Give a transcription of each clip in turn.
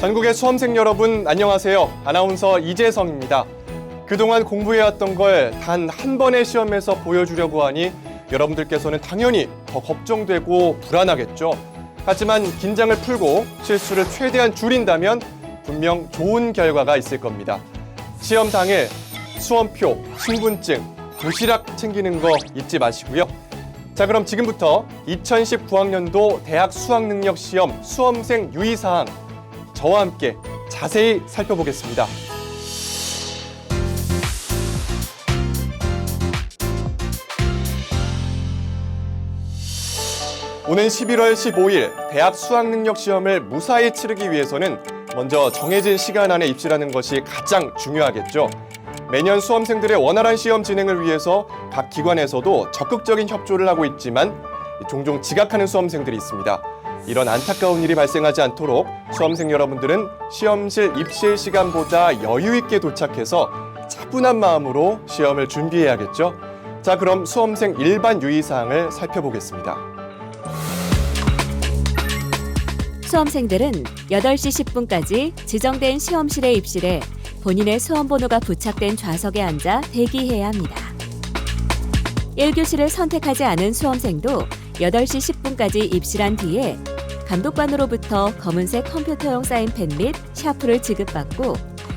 전국의 수험생 여러분 안녕하세요. 아나운서 이재성입니다. 그동안 공부해왔던 걸 단 한 번의 시험에서 보여주려고 하니 여러분들께서는 당연히 더 걱정되고 불안하겠죠. 하지만 긴장을 풀고 실수를 최대한 줄인다면 분명 좋은 결과가 있을 겁니다. 시험 당일 수험표, 신분증, 도시락 챙기는 거 잊지 마시고요. 자, 그럼 지금부터 2019학년도 대학 수학능력시험 수험생 유의사항 저와 함께 자세히 살펴보겠습니다. 오는 11월 15일 대학 수학능력시험을 무사히 치르기 위해서는 먼저 정해진 시간 안에 입시라는 것이 가장 중요하겠죠. 매년 수험생들의 원활한 시험 진행을 위해서 각 기관에서도 적극적인 협조를 하고 있지만 종종 지각하는 수험생들이 있습니다. 이런 안타까운 일이 발생하지 않도록 수험생 여러분들은 시험실 입실 시간보다 여유 있게 도착해서 차분한 마음으로 시험을 준비해야겠죠. 자, 그럼 수험생 일반 유의사항을 살펴보겠습니다. 수험생들은 8시 10분까지 지정된 시험실에 입실해 본인의 수험번호가 부착된 좌석에 앉아 대기해야 합니다. 1교시를 선택하지 않은 수험생도 8시 10분까지 입실한 뒤에 감독관으로부터 검은색 컴퓨터용 사인펜 및 샤프를 지급받고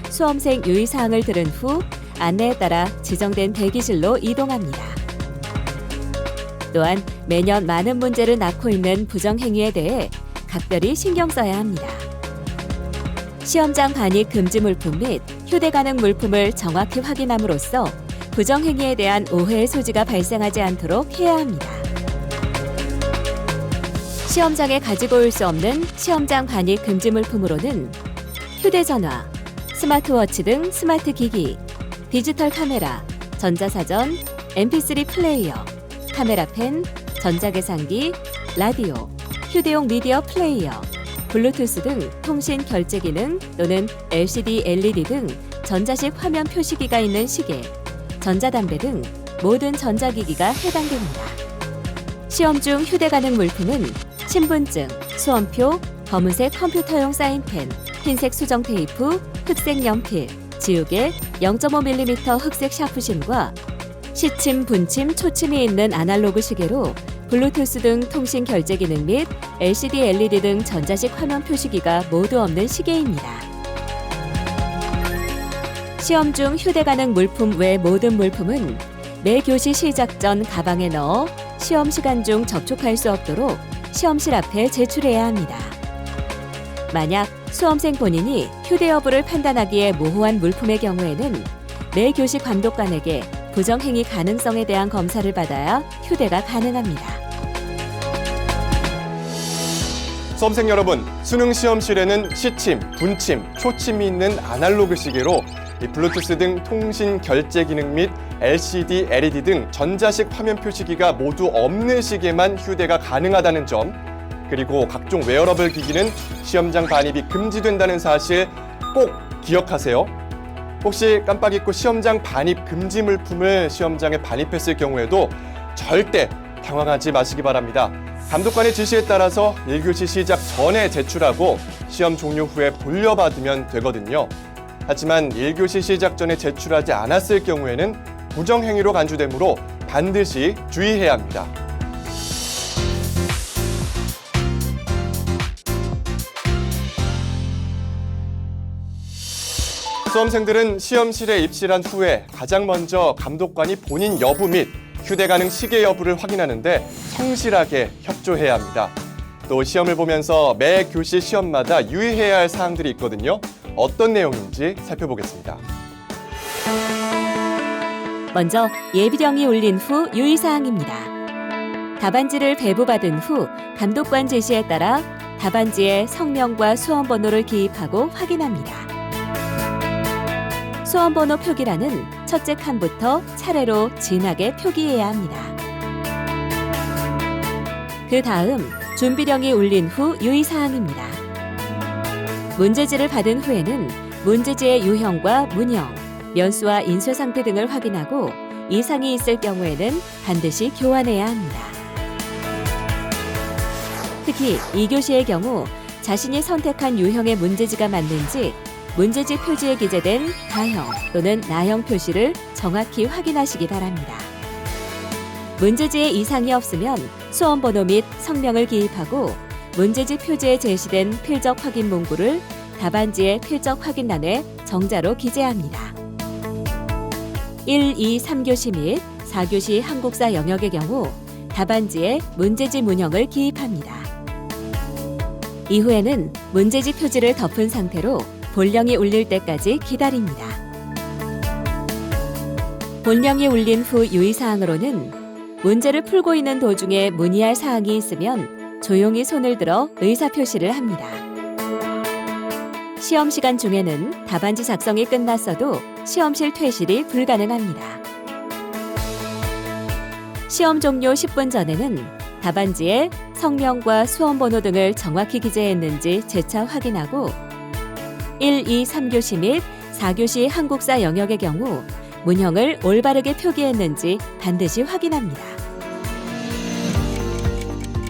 수험생 유의사항을 들은 후 안내에 따라 지정된 대기실로 이동합니다. 또한 매년 많은 문제를 낳고 있는 부정행위에 대해 각별히 신경 써야 합니다. 시험장 반입 금지 물품 및 휴대 가능 물품을 정확히 확인함으로써 부정행위에 대한 오해의 소지가 발생하지 않도록 해야 합니다. 시험장에 가지고 올 수 없는 시험장 반입 금지 물품으로는 휴대전화, 스마트워치 등 스마트 기기, 디지털 카메라, 전자사전, mp3 플레이어, 카메라펜, 전자계산기, 라디오, 휴대용 미디어 플레이어, 블루투스 등 통신 결제 기능 또는 LCD, LED 등 전자식 화면 표시기가 있는 시계, 전자담배 등 모든 전자기기가 해당됩니다. 시험 중 휴대 가능 물품은 신분증, 수험표, 검은색 컴퓨터용 사인펜, 흰색 수정 테이프, 흑색 연필, 지우개, 0.5mm 흑색 샤프심과 시침, 분침, 초침이 있는 아날로그 시계로 블루투스 등 통신 결제 기능 및 LCD, LED 등 전자식 화면 표시기가 모두 없는 시계입니다. 시험 중 휴대 가능 물품 외 모든 물품은 매 교시 시작 전 가방에 넣어 시험 시간 중 접촉할 수 없도록 시험실 앞에 제출해야 합니다. 만약 수험생 본인이 휴대 여부를 판단하기에 모호한 물품의 경우에는 매 교시 감독관에게 부정행위 가능성에 대한 검사를 받아야 휴대가 가능합니다. 수험생 여러분, 수능 시험실에는 시침, 분침, 초침이 있는 아날로그 시계로 블루투스 등 통신 결제 기능 및 LCD, LED 등 전자식 화면 표시기가 모두 없는 시계만 휴대가 가능하다는 점, 그리고 각종 웨어러블 기기는 시험장 반입이 금지된다는 사실 꼭 기억하세요. 혹시 깜빡 잊고 시험장 반입 금지 물품을 시험장에 반입했을 경우에도 절대 당황하지 마시기 바랍니다. 감독관의 지시에 따라서 1교시 시작 전에 제출하고 시험 종료 후에 돌려받으면 되거든요. 하지만 1교시 시작 전에 제출하지 않았을 경우에는 부정행위로 간주되므로 반드시 주의해야 합니다. 수험생들은 시험실에 입실한 후에 가장 먼저 감독관이 본인 여부 및 휴대 가능 시계 여부를 확인하는데 성실하게 협조해야 합니다. 또 시험을 보면서 매 교시 시험마다 유의해야 할 사항들이 있거든요. 어떤 내용인지 살펴보겠습니다. 먼저 예비령이 울린 후 유의사항입니다. 답안지를 배부받은 후 감독관 지시에 따라 답안지에 성명과 수험번호를 기입하고 확인합니다. 수험번호 표기란은 첫째 칸부터 차례로 진하게 표기해야 합니다. 그 다음 준비령이 울린 후 유의사항입니다. 문제지를 받은 후에는 문제지의 유형과 문형, 면수와 인쇄 상태 등을 확인하고 이상이 있을 경우에는 반드시 교환해야 합니다. 특히 2교시의 경우 자신이 선택한 유형의 문제지가 맞는지 문제지 표지에 기재된 다형 또는 나형 표시를 정확히 확인하시기 바랍니다. 문제지에 이상이 없으면 수험 번호 및 성명을 기입하고 문제지 표지에 제시된 필적 확인 문구를 답안지의 필적 확인란에 정자로 기재합니다. 1, 2, 3교시 및 4교시 한국사 영역의 경우 답안지에 문제지 문형을 기입합니다. 이후에는 문제지 표지를 덮은 상태로 본령이 울릴 때까지 기다립니다. 본령이 울린 후 유의사항으로는 문제를 풀고 있는 도중에 문의할 사항이 있으면 조용히 손을 들어 의사표시를 합니다. 시험 시간 중에는 답안지 작성이 끝났어도 시험실 퇴실이 불가능합니다. 시험 종료 10분 전에는 답안지에 성명과 수험 번호 등을 정확히 기재했는지 재차 확인하고 1, 2, 3교시 및 4교시 한국사 영역의 경우 문형을 올바르게 표기했는지 반드시 확인합니다.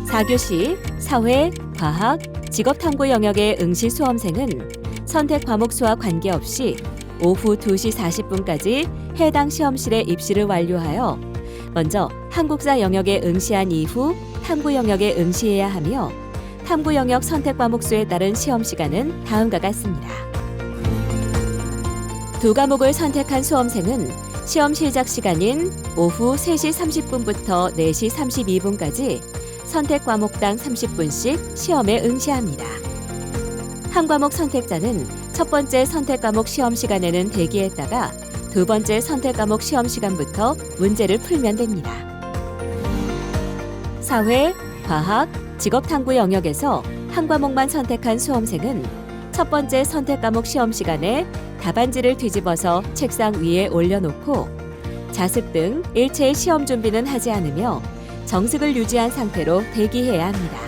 4교시 사회, 과학, 직업탐구 영역의 응시 수험생은 선택 과목 수와 관계없이 오후 2시 40분까지 해당 시험실에 입시를 완료하여 먼저 한국사 영역에 응시한 이후 탐구 영역에 응시해야 하며 탐구 영역 선택 과목 수에 따른 시험 시간은 다음과 같습니다. 두 과목을 선택한 수험생은 시험 시작 시간인 오후 3시 30분부터 4시 32분까지 선택 과목당 30분씩 시험에 응시합니다. 한 과목 선택자는 첫 번째 선택 과목 시험 시간에는 대기했다가 두 번째 선택 과목 시험 시간부터 문제를 풀면 됩니다. 사회, 과학, 직업탐구 영역에서 한 과목만 선택한 수험생은 첫 번째 선택 과목 시험 시간에 답안지를 뒤집어서 책상 위에 올려놓고 자습 등 일체의 시험 준비는 하지 않으며 정숙을 유지한 상태로 대기해야 합니다.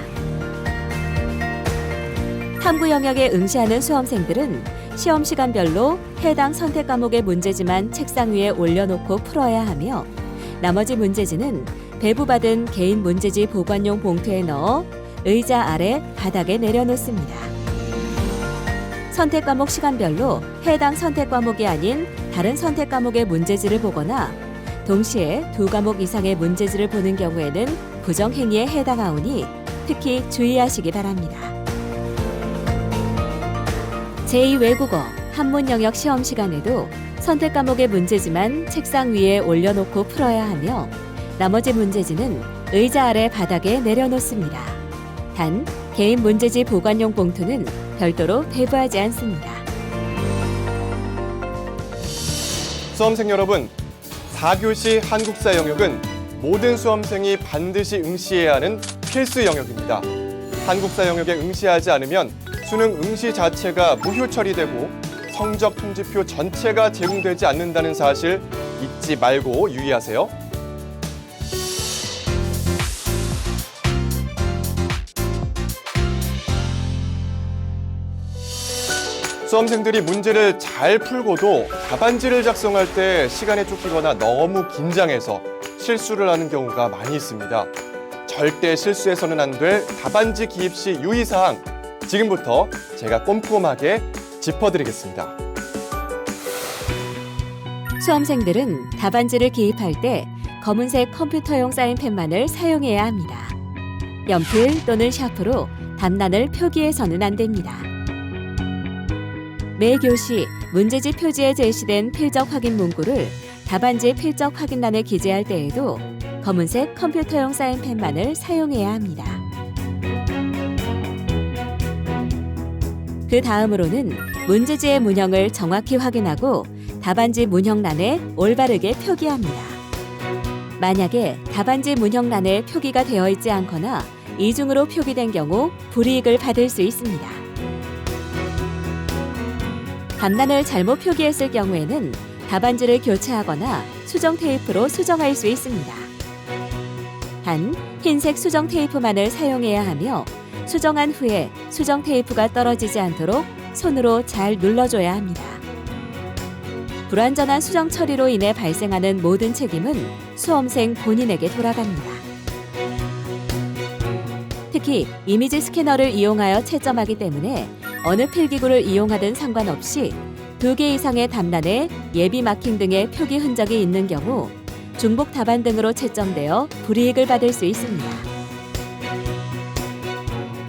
탐구 영역에 응시하는 수험생들은 시험 시간별로 해당 선택 과목의 문제지만 책상 위에 올려놓고 풀어야 하며 나머지 문제지는 배부받은 개인 문제지 보관용 봉투에 넣어 의자 아래 바닥에 내려놓습니다. 선택 과목 시간별로 해당 선택 과목이 아닌 다른 선택 과목의 문제지를 보거나 동시에 두 과목 이상의 문제지를 보는 경우에는 부정행위에 해당하오니 특히 주의하시기 바랍니다. 제2외국어, 한문 영역 시험 시간에도 선택 과목의 문제지만 책상 위에 올려놓고 풀어야 하며 나머지 문제지는 의자 아래 바닥에 내려놓습니다. 단, 개인 문제지 보관용 봉투는 별도로 배부하지 않습니다. 수험생 여러분, 4교시 한국사 영역은 모든 수험생이 반드시 응시해야 하는 필수 영역입니다. 한국사 영역에 응시하지 않으면 수능 응시 자체가 무효 처리되고 성적 통지표 전체가 제공되지 않는다는 사실 잊지 말고 유의하세요. 수험생들이 문제를 잘 풀고도 답안지를 작성할 때 시간에 쫓기거나 너무 긴장해서 실수를 하는 경우가 많이 있습니다. 절대 실수해서는 안 될 답안지 기입 시 유의사항, 지금부터 제가 꼼꼼하게 짚어드리겠습니다. 수험생들은 답안지를 기입할 때 검은색 컴퓨터용 사인펜만을 사용해야 합니다. 연필 또는 샤프로 답란을 표기해서는 안 됩니다. 매 교시 문제지 표지에 제시된 필적 확인 문구를 답안지 필적 확인란에 기재할 때에도 검은색 컴퓨터용 사인펜만을 사용해야 합니다. 그 다음으로는 문제지의 문형을 정확히 확인하고 답안지 문형란에 올바르게 표기합니다. 만약에 답안지 문형란에 표기가 되어 있지 않거나 이중으로 표기된 경우 불이익을 받을 수 있습니다. 답란을 잘못 표기했을 경우에는 답안지를 교체하거나 수정 테이프로 수정할 수 있습니다. 단, 흰색 수정 테이프만을 사용해야 하며 수정한 후에 수정 테이프가 떨어지지 않도록 손으로 잘 눌러줘야 합니다. 불완전한 수정 처리로 인해 발생하는 모든 책임은 수험생 본인에게 돌아갑니다. 특히 이미지 스캐너를 이용하여 채점하기 때문에 어느 필기구를 이용하든 상관없이 2개 이상의 답란에 예비 마킹 등의 표기 흔적이 있는 경우 중복 답안 등으로 채점되어 불이익을 받을 수 있습니다.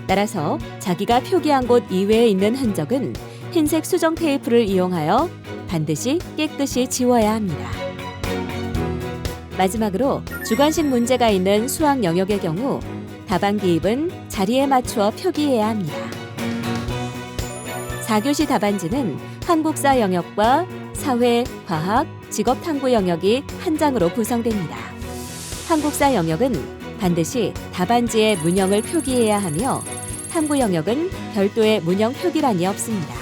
따라서 자기가 표기한 곳 이외에 있는 흔적은 흰색 수정 테이프를 이용하여 반드시 깨끗이 지워야 합니다. 마지막으로 주관식 문제가 있는 수학 영역의 경우 답안 기입은 자리에 맞추어 표기해야 합니다. 4교시 답안지는 한국사 영역과 사회, 과학, 직업탐구 영역이 한 장으로 구성됩니다. 한국사 영역은 반드시 답안지에 문형을 표기해야 하며 탐구 영역은 별도의 문형 표기란이 없습니다.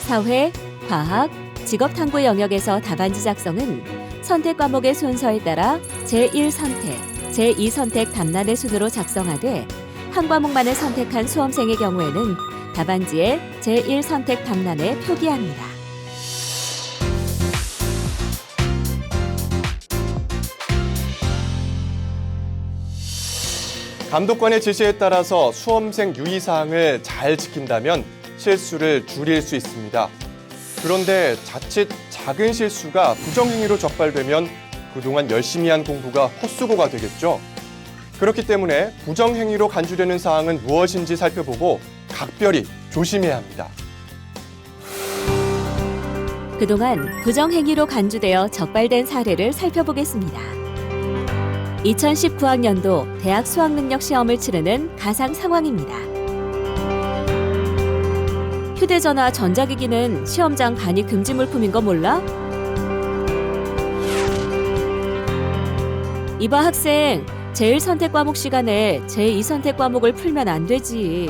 사회, 과학, 직업탐구 영역에서 답안지 작성은 선택 과목의 순서에 따라 제1선택, 제2선택 답란의 순으로 작성하되 한 과목만을 선택한 수험생의 경우에는 답안지에 제1선택 답란에 표기합니다. 감독관의 지시에 따라서 수험생 유의사항을 잘 지킨다면 실수를 줄일 수 있습니다. 그런데 자칫 작은 실수가 부정행위로 적발되면 그동안 열심히 한 공부가 헛수고가 되겠죠. 그렇기 때문에 부정행위로 간주되는 사항은 무엇인지 살펴보고 각별히 조심해야 합니다. 그동안 부정행위로 간주되어 적발된 사례를 살펴보겠습니다. 2019학년도 대학 수학능력 시험을 치르는 가상 상황입니다. 휴대전화, 전자기기는 시험장 반입 금지 물품인 거 몰라? 이봐 학생, 제1선택 과목 시간에 제2선택 과목을 풀면 안 되지.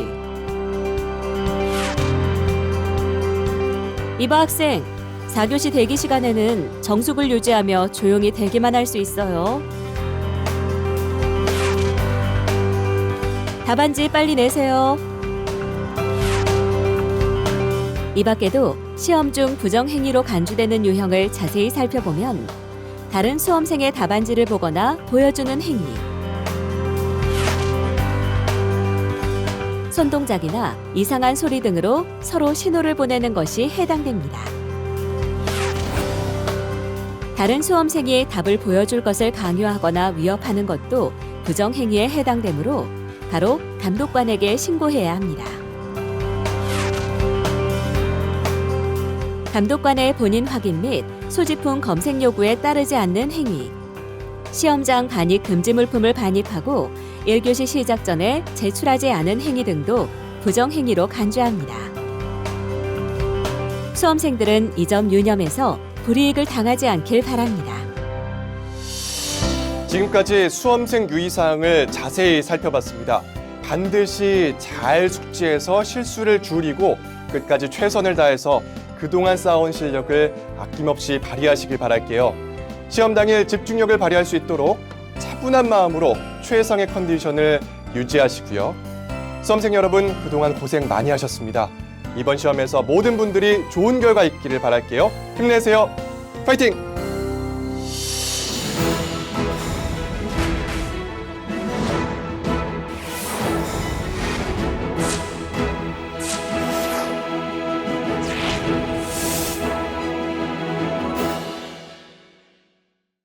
이봐 학생, 4교시 대기 시간에는 정숙을 유지하며 조용히 대기만 할 수 있어요. 답안지 빨리 내세요. 이 밖에도 시험 중 부정행위로 간주되는 유형을 자세히 살펴보면 다른 수험생의 답안지를 보거나 보여주는 행위, 손동작이나 이상한 소리 등으로 서로 신호를 보내는 것이 해당됩니다. 다른 수험생이 답을 보여줄 것을 강요하거나 위협하는 것도 부정행위에 해당되므로 바로 감독관에게 신고해야 합니다. 감독관의 본인 확인 및 소지품 검색 요구에 따르지 않는 행위, 시험장 반입 금지 물품을 반입하고 1교시 시작 전에 제출하지 않은 행위 등도 부정행위로 간주합니다. 수험생들은 이 점 유념해서 불이익을 당하지 않길 바랍니다. 지금까지 수험생 유의사항을 자세히 살펴봤습니다. 반드시 잘 숙지해서 실수를 줄이고 끝까지 최선을 다해서 그동안 쌓아온 실력을 아낌없이 발휘하시길 바랄게요. 시험 당일 집중력을 발휘할 수 있도록 차분한 마음으로 최상의 컨디션을 유지하시고요. 수험생 여러분, 그동안 고생 많이 하셨습니다. 이번 시험에서 모든 분들이 좋은 결과 있기를 바랄게요. 힘내세요. 파이팅!